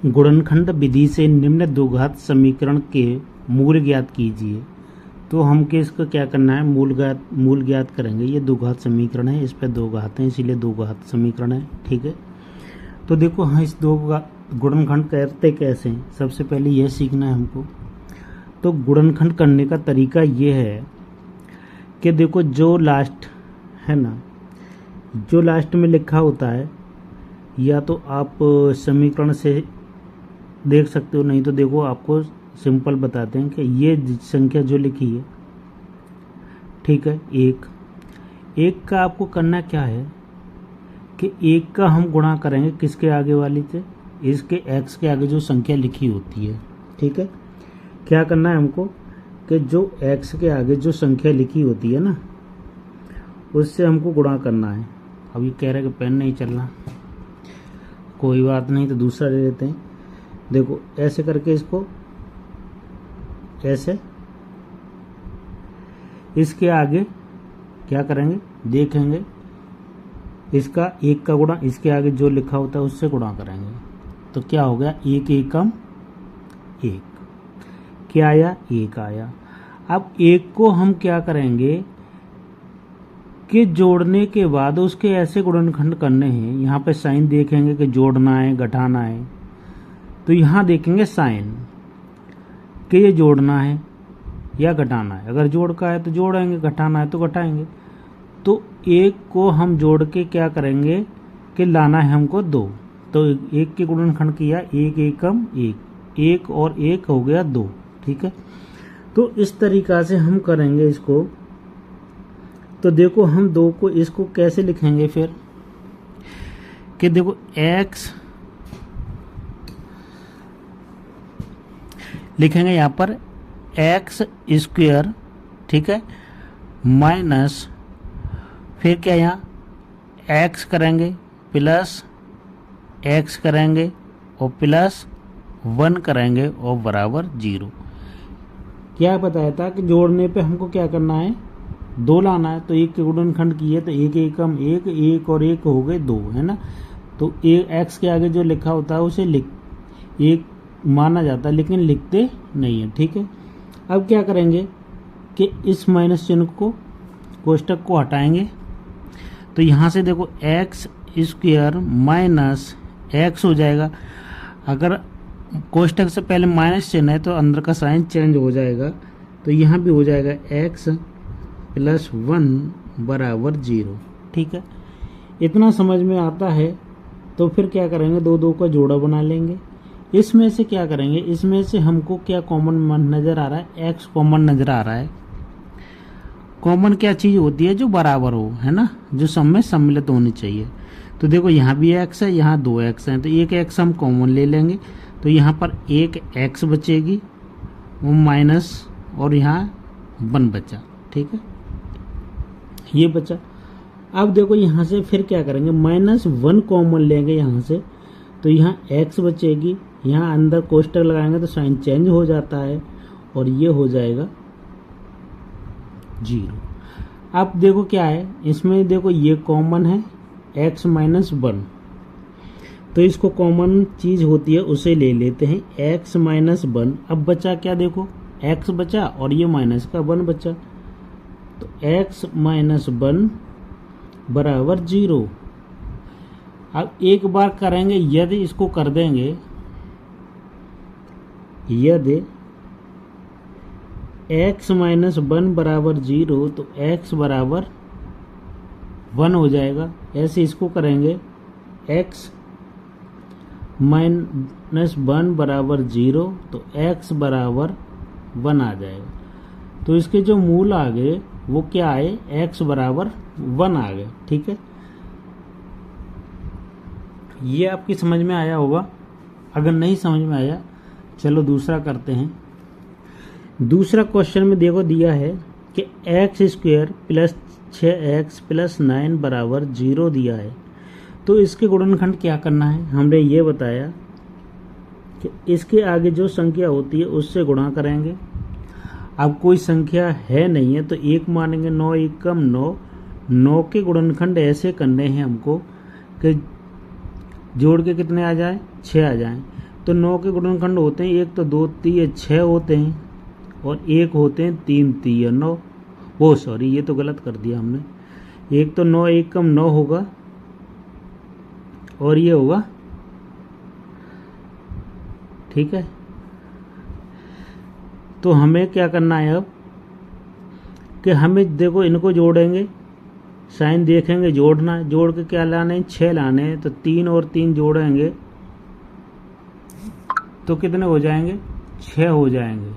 गुणनखंड विधि से निम्न द्विघात समीकरण के मूल ज्ञात कीजिए। तो हमको इसका क्या करना है, मूल ज्ञात करेंगे। ये द्विघात समीकरण है, इस पर दो घात हैं इसीलिए द्विघात समीकरण है। ठीक है, तो देखो हाँ, इस दो गुणनखंड करते कैसे हैं, सबसे पहले यह सीखना है हमको। तो गुणनखंड करने का तरीका ये है कि देखो जो लास्ट है ना, जो लास्ट में लिखा होता है, या तो आप समीकरण से देख सकते हो, नहीं तो देखो आपको सिंपल बताते हैं कि ये संख्या जो लिखी है, ठीक है, एक का आपको करना क्या है कि एक का हम गुणा करेंगे किसके आगे वाली से, इसके x के आगे जो संख्या लिखी होती है। ठीक है, क्या करना है हमको कि जो x के आगे जो संख्या लिखी होती है ना, उससे हमको गुणा करना है। अब ये कह रहे हैं कि पेन नहीं चलना, कोई बात नहीं, तो दूसरा ले लेते हैं। देखो ऐसे करके इसको ऐसे, इसके आगे क्या करेंगे, देखेंगे इसका एक का गुणा इसके आगे जो लिखा होता है उससे गुणा करेंगे। तो क्या हो गया, एक एकम एक, क्या आया, एक आया। अब एक को हम क्या करेंगे कि जोड़ने के बाद उसके ऐसे गुणनखंड करने हैं। यहाँ पे साइन देखेंगे कि जोड़ना है घटाना है, तो यहाँ देखेंगे साइन कि ये जोड़ना है या घटाना है। अगर जोड़ का है तो जोड़ेंगे, घटाना है तो घटाएंगे। तो एक को हम जोड़ के क्या करेंगे कि लाना है हमको दो। तो एक के गुणनखंड किया, एक एकम एक, एक और एक हो गया दो। ठीक है, तो इस तरीका से हम करेंगे इसको। तो देखो हम दो को इसको कैसे लिखेंगे फिर, कि देखो x लिखेंगे यहाँ पर एक्स स्क्वायर, ठीक है, माइनस फिर क्या यहाँ x करेंगे प्लस x करेंगे और प्लस 1 करेंगे और बराबर 0। क्या बताया था कि जोड़ने पे हमको क्या करना है, दो लाना है। तो एक के गुणनखंड किए तो एक एकम एक, एक और एक हो गए दो, है ना। तो x के आगे जो लिखा होता है उसे एक माना जाता है, लेकिन लिखते नहीं है। ठीक है, अब क्या करेंगे कि इस माइनस चिन्ह को, कोष्टक को हटाएंगे। तो यहाँ से देखो एक्स स्क्वायर माइनस एक्स हो जाएगा। अगर कोष्टक से पहले माइनस चिन्ह है तो अंदर का साइन चेंज हो जाएगा। तो यहाँ भी हो जाएगा एक्स प्लस 1 बराबर 0। ठीक है, इतना समझ में आता है। तो फिर क्या करेंगे, दो दो का जोड़ा बना लेंगे। इसमें से क्या करेंगे, इसमें से हमको क्या कॉमन नज़र आ रहा है, एक्स कॉमन नज़र आ रहा है। कॉमन क्या चीज़ होती है, जो बराबर हो, है ना, जो सब में सम्मिलित होनी चाहिए। तो देखो यहाँ भी एक्स है, यहाँ दो एक्स हैं, तो एक एक्स हम कॉमन ले लेंगे। तो यहाँ पर एक एक्स बचेगी, वो माइनस, और यहाँ 1 बचा। ठीक है, ये बचा। अब देखो यहाँ से फिर क्या करेंगे, -1 कॉमन लेंगे यहाँ से। तो यहाँ x बचेगी, यहाँ अंदर कोष्टक लगाएंगे तो साइन चेंज हो जाता है और ये हो जाएगा 0। अब देखो क्या है, इसमें देखो ये कॉमन है x - 1, तो इसको कॉमन चीज होती है उसे ले लेते हैं, x - 1। अब बचा क्या, देखो x बचा और ये माइनस का 1 बचा। तो x - 1 बराबर 0। अब एक बार करेंगे, यदि इसको कर देंगे, यदि x - 1 बराबर 0 तो x बराबर 1 हो जाएगा। ऐसे इसको करेंगे, x - 1 बराबर 0 तो x बराबर 1 आ जाएगा। तो इसके जो मूल आ गए वो क्या आए, x बराबर 1 आ गए। ठीक है, ये आपकी समझ में आया होगा। अगर नहीं समझ में आया, चलो दूसरा करते हैं। दूसरा क्वेश्चन में देखो दिया है कि x square plus 6x plus 9 बराबर 0 दिया है। तो इसके गुणनखंड क्या करना है, हमने ये बताया कि इसके आगे जो संख्या होती है उससे गुणा करेंगे। अब कोई संख्या है नहीं है तो एक मानेंगे, 9 एकम 9, 9 के गुणनखंड ऐसे करने हैं हमको कि जोड़ के कितने आ जाए, 6 आ जाए। तो 9 के गुणनखंड होते हैं, एक तो 2 3 6 होते हैं और एक होते हैं 3 3 9। वो सॉरी, ये तो गलत कर दिया हमने। एक तो 9 एक कम 9 होगा और ये होगा, ठीक है। तो हमें क्या करना है अब कि हमें देखो इनको जोड़ेंगे, साइन देखेंगे, जोड़ना है। जोड़ के क्या लाने हैं, 6 लाने हैं। तो 3 और 3 जोड़ेंगे तो कितने हो जाएंगे, 6 हो जाएंगे,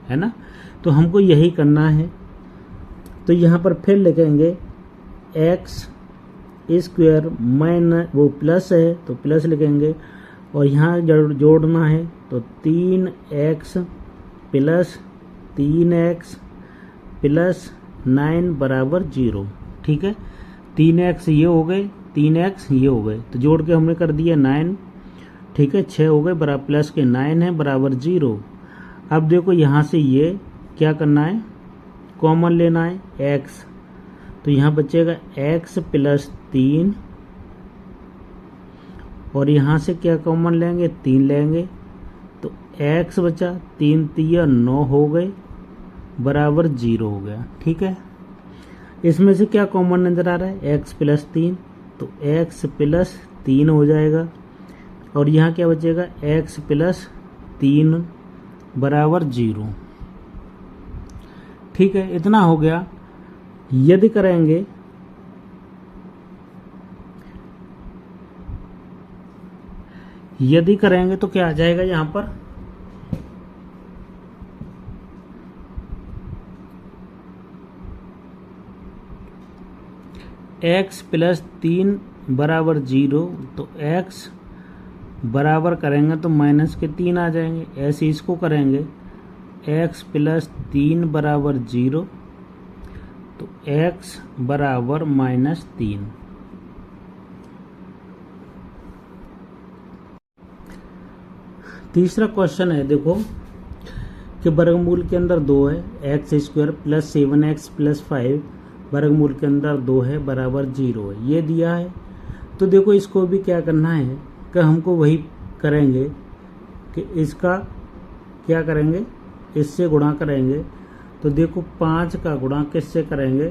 है ना। तो हमको यही करना है। तो यहाँ पर फिर लिखेंगे एक्स स्क्वायर माइनस, वो प्लस है तो प्लस लिखेंगे, और यहाँ जोड़ना है तो 3x प्लस 3x प्लस 9 बराबर 0, ठीक है। 3x ये हो गए, 3x ये हो गए, तो जोड़ के हमने कर दिया 9, ठीक है। 6 हो गए बराबर प्लस के 9 है बराबर 0। अब देखो यहाँ से ये क्या करना है, कॉमन लेना है x, तो यहाँ बचेगा x प्लस 3, और यहाँ से क्या कॉमन लेंगे, 3 लेंगे, तो x बचा, 3 3 9 हो गए बराबर 0 हो गया, ठीक है। इसमें से क्या कॉमन नजर आ रहा है, x प्लस 3, तो x प्लस 3 हो जाएगा, और यहाँ क्या बचेगा, x प्लस 3 बराबर 0, ठीक है। इतना हो गया। यदि करेंगे तो क्या आ जाएगा यहाँ पर, x प्लस 3 बराबर 0, तो x बराबर करेंगे तो माइनस के 3 आ जाएंगे। ऐसे इसको करेंगे x प्लस 3 बराबर 0, तो x बराबर -3। तीसरा क्वेश्चन है, देखो कि वर्गमूल के अंदर 2 है, x square plus 7x plus 5 वर्गमूल के अंदर 2 है बराबर 0 है, ये दिया है। तो देखो इसको भी क्या करना है कि हमको वही करेंगे कि इसका क्या करेंगे, इससे गुणा करेंगे। तो देखो 5 का गुणा किससे करेंगे,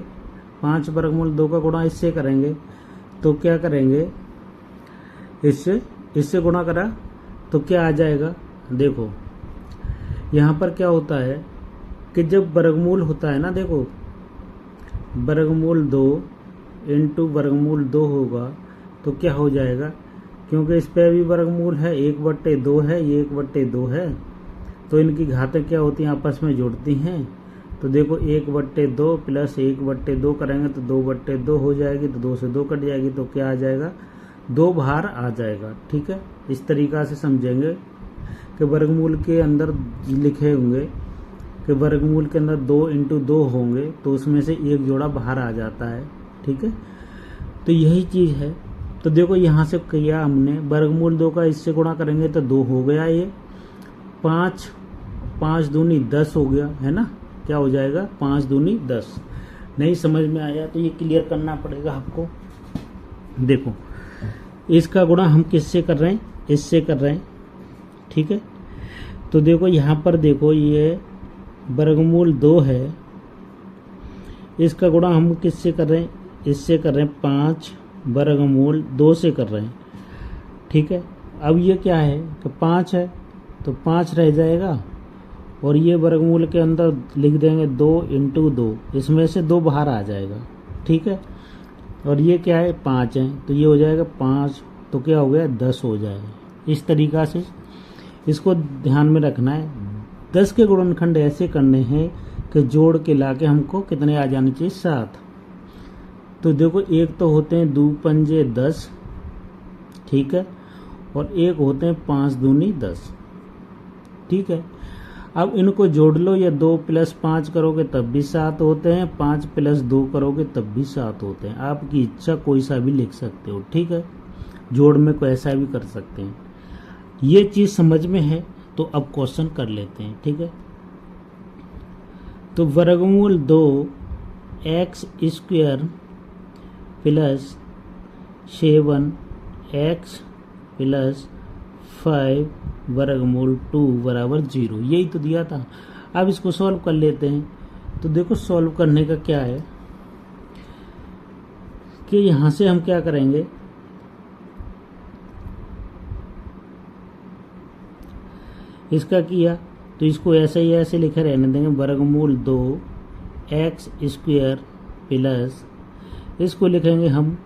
5 वर्गमूल 2 का गुणा इससे करेंगे। तो क्या करेंगे, इससे गुणा करा तो क्या आ जाएगा, देखो यहाँ पर क्या होता है कि जब वर्गमूल होता है ना, देखो वर्गमूल 2 इंटू वर्गमूल 2 होगा तो क्या हो जाएगा, क्योंकि इस पर भी वर्गमूल है, 1/2 है, ये 1/2 है, तो इनकी घातें क्या होती हैं, आपस में जुड़ती हैं। तो देखो 1/2 प्लस 1/2 करेंगे तो 2/2 हो जाएगी, तो 2 से 2 कट जाएगी, तो क्या आ जाएगा, 2 बाहर आ जाएगा, ठीक है। इस तरीका से समझेंगे कि वर्गमूल के अंदर लिखे होंगे कि वर्गमूल के अंदर 2 इंटू 2 होंगे, तो उसमें से एक जोड़ा बाहर आ जाता है, ठीक है। तो यही चीज़ है। तो देखो यहाँ से किया हमने, वर्गमूल 2 का इससे गुणा करेंगे तो 2 हो गया, ये 5 5 दूनी 10 हो गया, है ना। क्या हो जाएगा, 5 दूनी 10। नहीं समझ में आया तो ये क्लियर करना पड़ेगा आपको। देखो इसका गुणा हम किससे कर रहे हैं, इससे कर रहे हैं, ठीक है। तो देखो यहाँ पर देखो ये वर्गमूल 2 है, इसका गुणा हम किससे कर रहे हैं, इससे कर रहे हैं, 5 वर्गमूल 2 से कर रहे हैं, ठीक है। अब ये क्या है कि 5 है तो 5 रह जाएगा, और ये वर्गमूल के अंदर लिख देंगे 2 इंटू 2, इसमें से 2 बाहर आ जाएगा, ठीक है। और ये क्या है, 5 है, तो ये हो जाएगा 5, तो क्या हो गया, 10 हो जाएगा। इस तरीका से इसको ध्यान में रखना है। 10 के गुणनखंड ऐसे करने हैं कि जोड़ के लाके हमको कितने आ जाने चाहिए, 7। तो देखो एक तो होते हैं 2 पंजे 10, ठीक है, और एक होते हैं 5 दूनी 10, ठीक है। अब इनको जोड़ लो, या 2 प्लस 5 करोगे तब भी 7 होते हैं, 5 प्लस 2 करोगे तब भी 7 होते हैं। आपकी इच्छा, कोई सा भी लिख सकते हो, ठीक है। जोड़ में कोई ऐसा भी कर सकते हैं। ये चीज़ समझ में है तो अब क्वेश्चन कर लेते हैं, ठीक है। तो वर्गमूल 2 x square plus 7x plus 5 वर्गमूल 2 बराबर 0, यही तो दिया था। अब इसको सॉल्व कर लेते हैं। तो देखो सॉल्व करने का क्या है कि यहाँ से हम क्या करेंगे, इसका किया तो इसको ऐसे ही ऐसे लिखे रहने देंगे, वर्गमूल 2 एक्स स्क्वायर प्लस, इसको लिखेंगे हम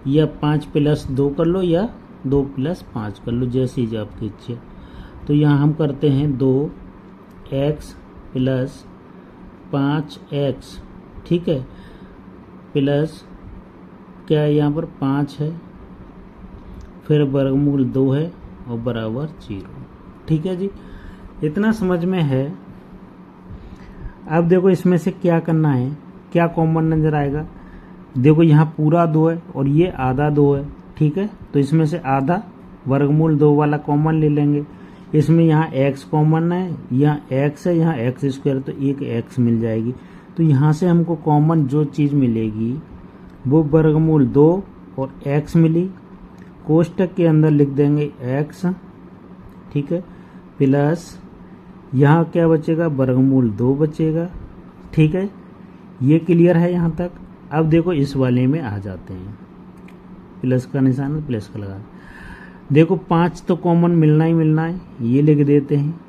या 5 + 2 कर लो या 2 + 5 कर लो, जैसी जो आपकी इच्छा। तो यहाँ हम करते हैं 2x + 5x, ठीक है, प्लस क्या है यहाँ पर 5 है, फिर वर्गमूल 2 है और बराबर 0। ठीक है जी, इतना समझ में है। अब देखो इसमें से क्या करना है, क्या कॉमन नजर आएगा। देखो यहाँ पूरा 2 है और ये आधा 2 है, ठीक है, तो इसमें से आधा वर्गमूल 2 वाला कॉमन ले लेंगे। इसमें यहाँ x कॉमन है, यहाँ x है, यहाँ x स्क्वायर, तो एक x मिल जाएगी। तो यहाँ से हमको कॉमन जो चीज़ मिलेगी वो वर्गमूल 2 और x मिली, कोष्टक के अंदर लिख देंगे x, ठीक है, प्लस यहाँ क्या बचेगा, वर्गमूल 2 बचेगा। ठीक है, ये क्लियर है यहाँ तक। अब देखो इस वाले में आ जाते हैं, प्लस का निशान है, प्लस का लगा। देखो 5 तो कॉमन मिलना ही मिलना है, ये लिख देते हैं।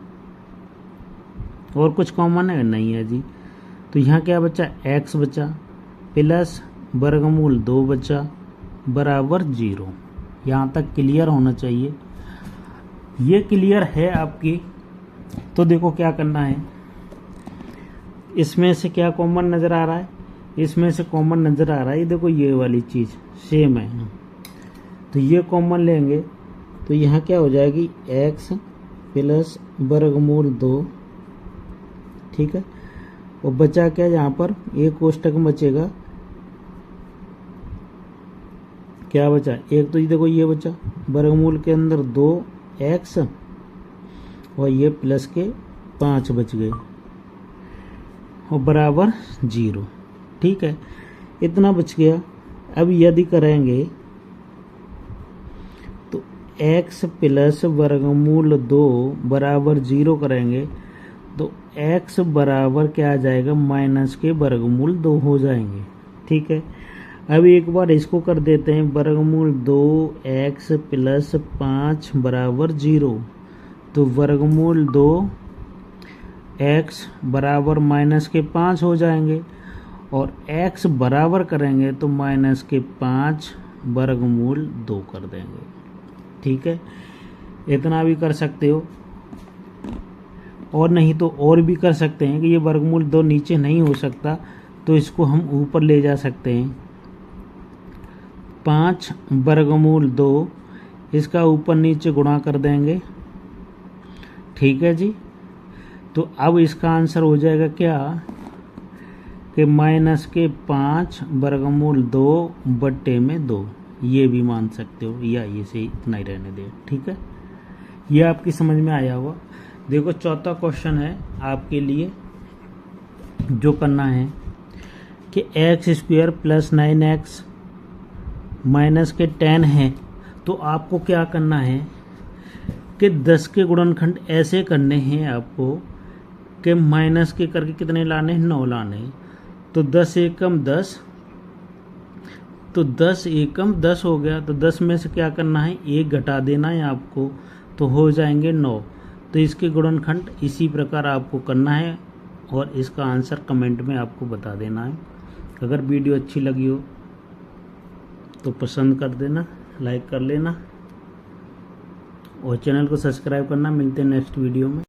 और कुछ कॉमन है नहीं है जी, तो यहाँ क्या बचा, x बचा, प्लस वर्गमूल 2 बचा, बराबर 0। यहाँ तक क्लियर होना चाहिए। ये क्लियर है आपकी। तो देखो क्या करना है, इसमें से क्या कॉमन नज़र आ रहा है, इसमें से कॉमन नज़र आ रहा है, ये देखो ये वाली चीज़ सेम है, तो ये कॉमन लेंगे। तो यहाँ क्या हो जाएगी, x + वर्गमूल 2, ठीक है, और बचा क्या यहाँ पर, एक कोष्टक बचेगा, क्या बचा, एक तो ये देखो ये बचा, वर्गमूल के अंदर 2x और ये प्लस के 5 बच गए और बराबर 0। ठीक है, इतना बच गया। अब यदि करेंगे तो x + वर्गमूल 2 बराबर 0 करेंगे तो x बराबर क्या आ जाएगा, माइनस के वर्गमूल 2 हो जाएंगे। ठीक है, अब एक बार इसको कर देते हैं, वर्गमूल 2x + 5 बराबर 0, तो वर्गमूल 2x बराबर माइनस के 5 हो जाएंगे और x बराबर करेंगे तो माइनस के 5 वर्गमूल 2 कर देंगे। ठीक है, इतना भी कर सकते हो, और नहीं तो और भी कर सकते हैं कि ये वर्गमूल 2 नीचे नहीं हो सकता तो इसको हम ऊपर ले जा सकते हैं। 5 वर्गमूल 2, इसका ऊपर नीचे गुणा कर देंगे। ठीक है जी, तो अब इसका आंसर हो जाएगा क्या कि माइनस के 5 वर्गमूल 2/2, ये भी मान सकते हो या ये से इतना ही रहने दे। ठीक है, ये आपकी समझ में आया होगा। देखो चौथा क्वेश्चन है आपके लिए, जो करना है कि x² + 9x माइनस के 10 है, तो आपको क्या करना है कि 10 के गुणनखंड ऐसे करने हैं आपको कि माइनस के करके कितने लाने हैं, 9 लाने हैं। तो 10 एकम 10, तो 10 एकम 10 हो गया, तो 10 में से क्या करना है, 1 घटा देना है आपको, तो हो जाएंगे 9। तो इसके गुणनखंड इसी प्रकार आपको करना है और इसका आंसर कमेंट में आपको बता देना है। अगर वीडियो अच्छी लगी हो तो पसंद कर देना, लाइक कर लेना और चैनल को सब्सक्राइब करना। मिलते हैं नेक्स्ट वीडियो में।